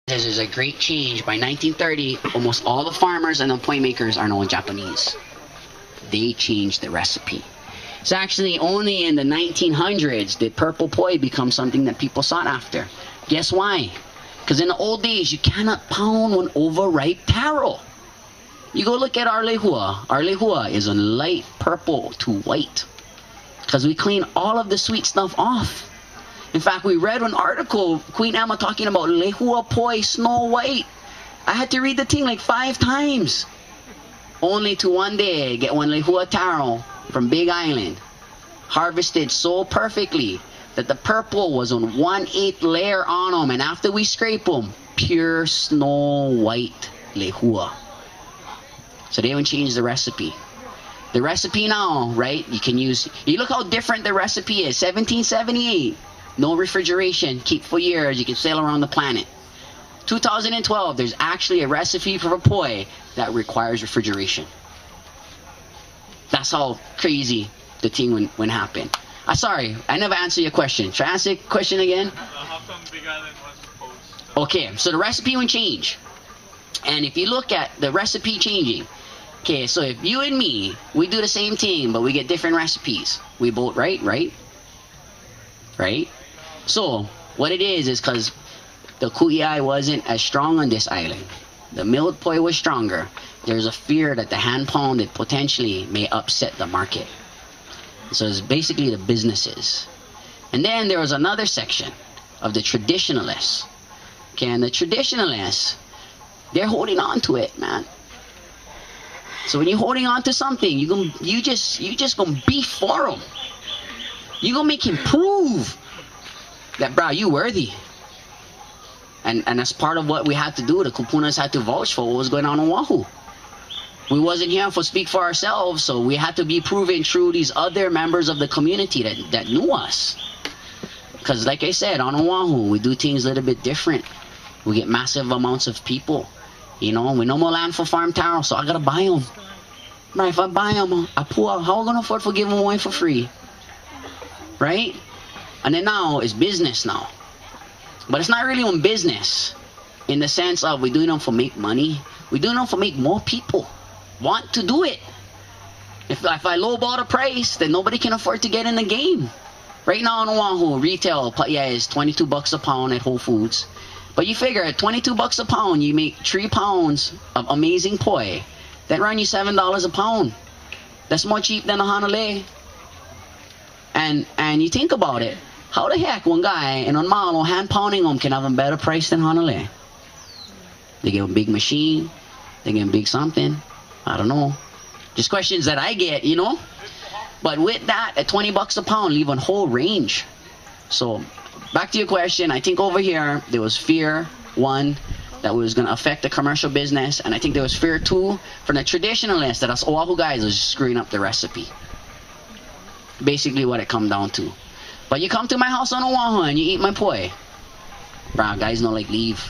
There's a great change. By 1930, almost all the farmers and the poi makers are now Japanese. They changed the recipe. It's actually only in the 1900s did purple poi become something that people sought after. Guess why? Because in the old days, you cannot pound an overripe taro. You go look at our lehua. Our lehua is a light purple to white. Because we clean all of the sweet stuff off. In fact, we read an article, Queen Emma talking about lehua poi Snow White. I had to read the thing like 5 times. Only to one day get one lehua taro from Big Island. Harvested so perfectly that the purple was on 1/8 layer on them. And after we scrape them, pure Snow White lehua. So they haven't changed the recipe. The recipe now, right, you can use, you look how different the recipe is. 1778. No refrigeration, keep for years, you can sail around the planet. 2012, there's actually a recipe for a poi that requires refrigeration. That's how crazy the thing when happened. Sorry, I never answered your question. Should I answer your question again? How come Big Island was proposed? Okay, so the recipe will change. And if you look at the recipe changing, okay, so if you and me, we do the same thing, but we get different recipes. We both, right? So, what it is because the kuiai wasn't as strong on this island. The milled poi was stronger. There's a fear that the hand pounded potentially may upset the market. So it's basically the businesses. And then there was another section of the traditionalists. Okay, and the traditionalists, they're holding on to it, man. So when you're holding on to something, you just gonna beef for him. You gonna make him prove that, bro, you worthy. And that's part of what we had to do. The kupunas had to vouch for what was going on in Oahu. We wasn't here for speak for ourselves, so we had to be proven through these other members of the community that knew us. Because like I said, on Oahu, we do things a little bit different. We get massive amounts of people. You know, we no more land for farm taro, so I gotta buy them. Right, if I buy them, how am I gonna afford to give them away for free? Right? And then now it's business now. But it's not really on business in the sense of we're doing them for make money. We're doing them for make more people want to do it. If I lowball the price, then nobody can afford to get in the game. Right now in Oahu, retail is $22 a pound at Whole Foods. But you figure at $22 a pound, you make 3 pounds of amazing poi. That run you $7 a pound. That's more cheap than a Hanalei. And you think about it. How the heck one guy in one mile hand pounding them can have a better price than Hanalei? They give a big machine. They give a big something. I don't know. Just questions that I get, you know. But with that, at $20 a pound, leave a whole range. So back to your question. I think over here there was fear, one, that was going to affect the commercial business, and I think there was fear too from the traditionalists that us Oahu guys was screwing up the recipe. Basically what it come down to. But you come to my house on Oahu and you eat my poi, bro, guys don't like leave.